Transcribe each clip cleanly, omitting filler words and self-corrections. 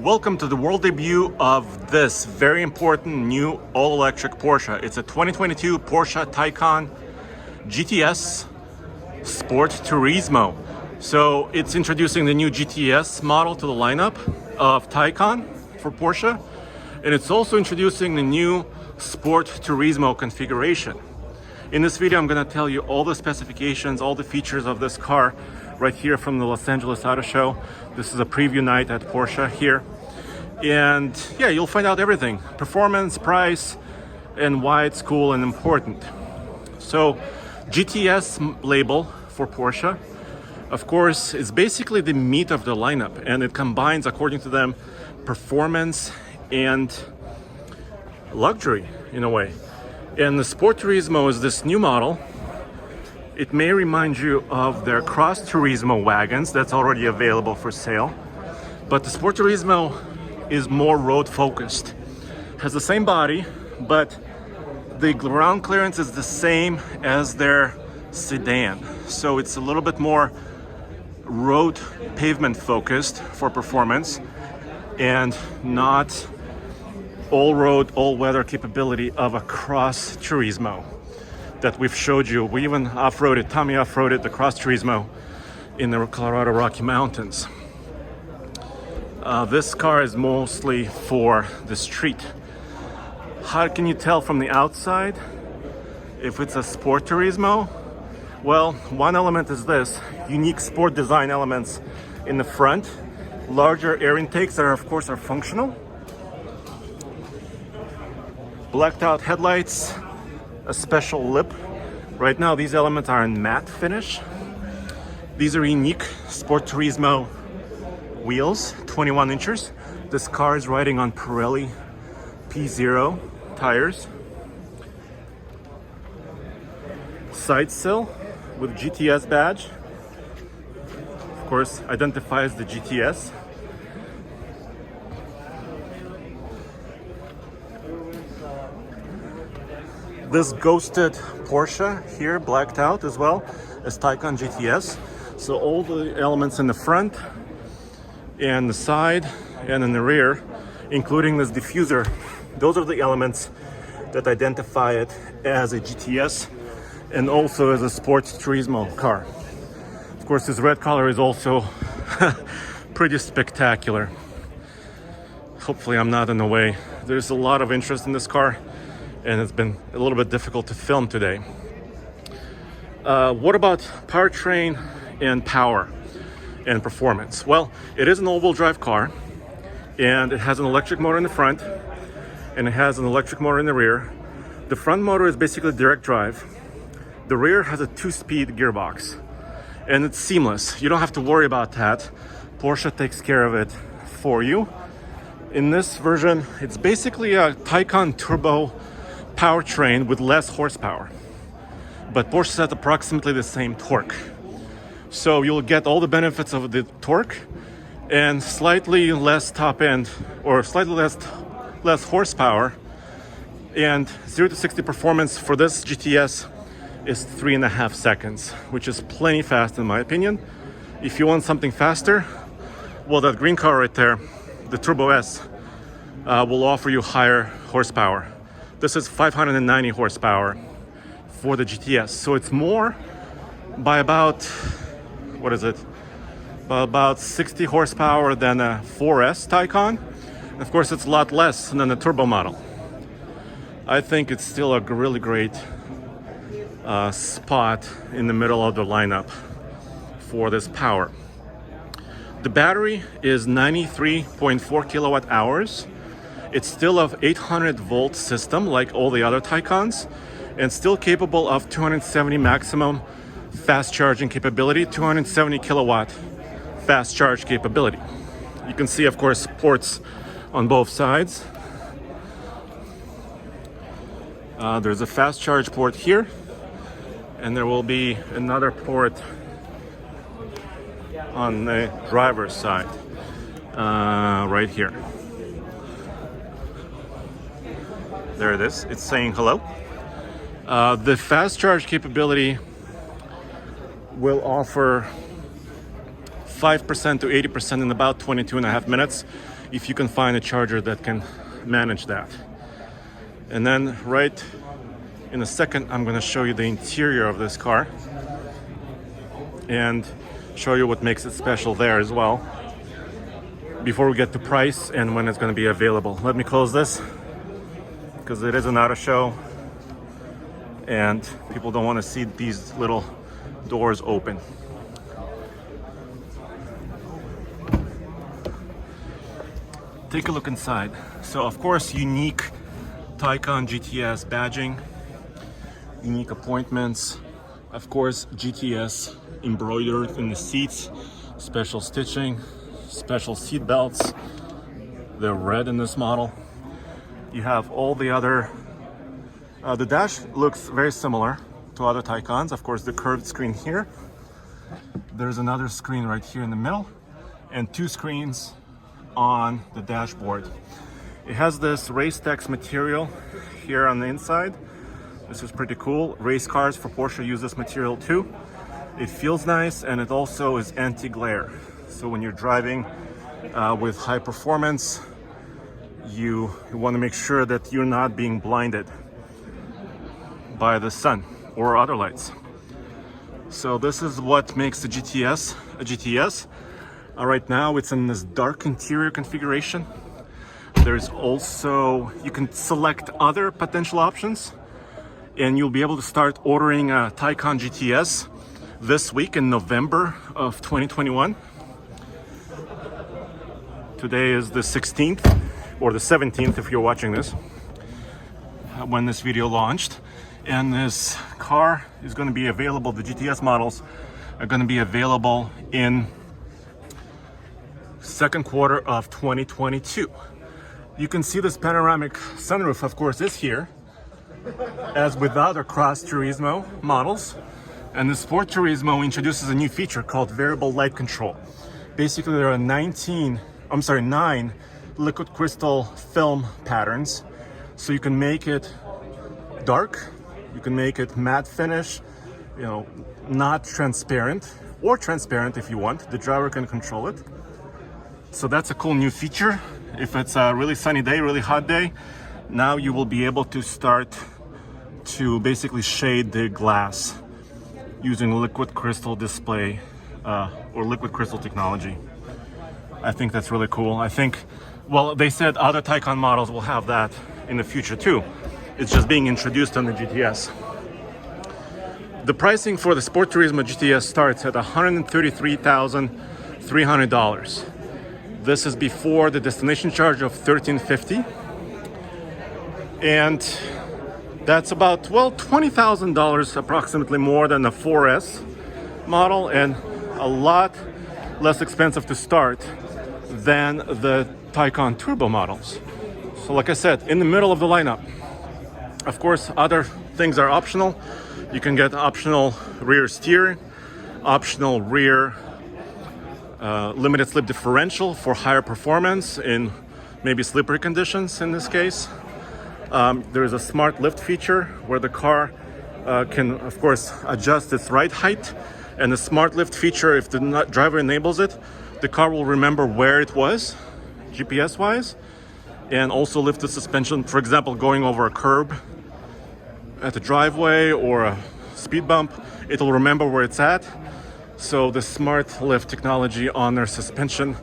Welcome to the world debut of this very important new all-electric Porsche. It's a 2022 Porsche Taycan GTS Sport Turismo. So it's introducing the new GTS model to the lineup of Taycan for Porsche, and it's also introducing the new Sport Turismo configuration. In this video, I'm going to tell you all the specifications, all the features of this car right here from the Los Angeles Auto Show. This is a preview night at Porsche here. And yeah, you'll find out everything. Performance, price, and why it's cool and important. So GTS label for Porsche, of course, is basically the meat of the lineup. And it combines, according to them, performance and luxury in a way. And the Sport Turismo is this new model. It may remind you of their Cross Turismo wagons that's already available for sale. But the Sport Turismo is more road focused. Has the same body, but the ground clearance is the same as their sedan. So it's a little bit more road pavement focused for performance and not all-road, all-weather capability of a Cross Turismo that we've showed you. We even off-roaded, Tommy off-roaded the Cross Turismo in the Colorado Rocky Mountains. This car is mostly for the street. How can you tell from the outside if it's a Sport Turismo? Well, one element is this, unique sport design elements in the front, larger air intakes that are, of course, are functional, blacked out headlights, a special lip. Right now these elements are in matte finish. These are unique Sport Turismo wheels, 21 inches. This car is riding on Pirelli P0 tires. Side sill with GTS badge. Of course, identifies the GTS. This ghosted Porsche here, blacked out as well as Taycan GTS. So all the elements in the front and the side and in the rear, including this diffuser, those are the elements that identify it as a GTS and also as a Sports Turismo car. Of course, this red color is also pretty spectacular. Hopefully I'm not in the way. There's a lot of interest in this car, and it's been a little bit difficult to film today. What about powertrain and power and performance? Well, it is an all-wheel drive car, and it has an electric motor in the front, and it has an electric motor in the rear. The front motor is basically direct drive. The rear has a 2-speed gearbox, and it's seamless. You don't have to worry about that. Porsche takes care of it for you. In this version, it's basically a Taycan turbo powertrain with less horsepower, but Porsche has approximately the same torque. So you'll get all the benefits of the torque and slightly less top end, or slightly less horsepower. And 0 to 60 performance for this GTS is 3.5 seconds, which is plenty fast in my opinion. If you want something faster, well, that green car right there, the Turbo S, will offer you higher horsepower. This is 590 horsepower for the GTS. So it's more by about, what is it? By about 60 horsepower than a 4S Taycan. And of course, it's a lot less than the turbo model. I think it's still a really great spot in the middle of the lineup for this power. The battery is 93.4 kilowatt hours. It's still an 800 volt system like all the other Taycans, and still capable of 270 maximum fast charging capability, 270 kilowatt fast charge capability. You can see, of course, ports on both sides. There's a fast charge port here, and there will be another port on the driver's side, right here. There it is. It's saying hello. The fast charge capability will offer 5% to 80% in about 22.5 minutes. if you can find a charger that can manage that. And then right in a second, I'm going to show you the interior of this car and show you what makes it special there as well, before we get to price and when it's going to be available. Let me close this because it is an auto show and people don't want to see these little doors open. Take a look inside. So of course, unique Taycan GTS badging, unique appointments, of course GTS embroidered in the seats, special stitching, special seat belts. They're red in this model. You have all the other, the dash looks very similar to other Taycans. Of course, the curved screen here. There's another screen right here in the middle and two screens on the dashboard. It has this race text material here on the inside. This is pretty cool. Race cars for Porsche use this material too. It feels nice and it also is anti-glare. So when you're driving with high performance, you want to make sure that you're not being blinded by the sun or other lights. So this is what makes the GTS a GTS. Right now it's in this dark interior configuration. There's also, you can select other potential options and you'll be able to start ordering a Taycan GTS this week in November of 2021. Today is the 16th or the 17th if you're watching this, when this video launched. And this car is going to be available, the GTS models are going to be available in second quarter of 2022. You can see this panoramic sunroof, of course, is here, as with other cross Turismo models. And the Sport Turismo introduces a new feature called variable light control. Basically, there are 9 liquid crystal film patterns. So you can make it dark, you can make it matte finish, you know, not transparent, or transparent if you want. The driver can control it. So that's a cool new feature. If it's a really sunny day, really hot day, now you will be able to start to basically shade the glass using liquid crystal display or liquid crystal technology. I think that's really cool. I think, well, they said other Taycan models will have that in the future too. It's just being introduced on the GTS. The pricing for the Sport Turismo GTS starts at $133,300. This is before the destination charge of $1,350. And that's about, well, $20,000 approximately more than the 4S model and a lot less expensive to start than the Taycan Turbo models. So like I said, in the middle of the lineup. Of course, other things are optional. You can get optional rear steering, optional rear limited slip differential for higher performance in maybe slippery conditions in this case. There is a smart lift feature where the car can, of course, adjust its ride height. And the smart lift feature, if the driver enables it, the car will remember where it was, GPS-wise, and also lift the suspension. For example, going over a curb at the driveway or a speed bump, it'll remember where it's at. So the smart lift technology on their suspension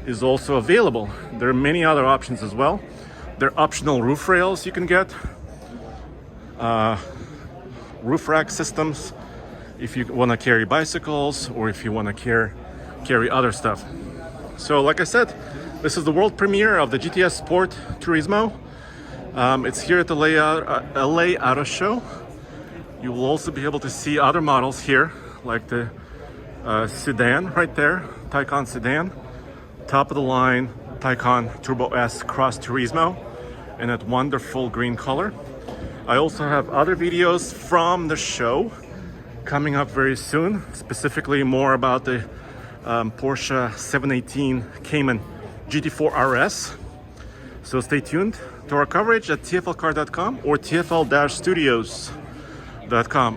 is also available. There are many other options as well. There are optional roof rails you can get, roof rack systems if you want to carry bicycles or if you want to carry other stuff. So like I said, this is the world premiere of the GTS Sport Turismo. It's here at the LA Auto Show. You will also be able to see other models here, like the sedan right there, Taycan sedan, top of the line Taycan Turbo S Cross Turismo in that wonderful green color. I also have other videos from the show coming up very soon, specifically more about the Porsche 718 Cayman GT4 RS. So stay tuned to our coverage at tflcar.com or tfl-studios.com.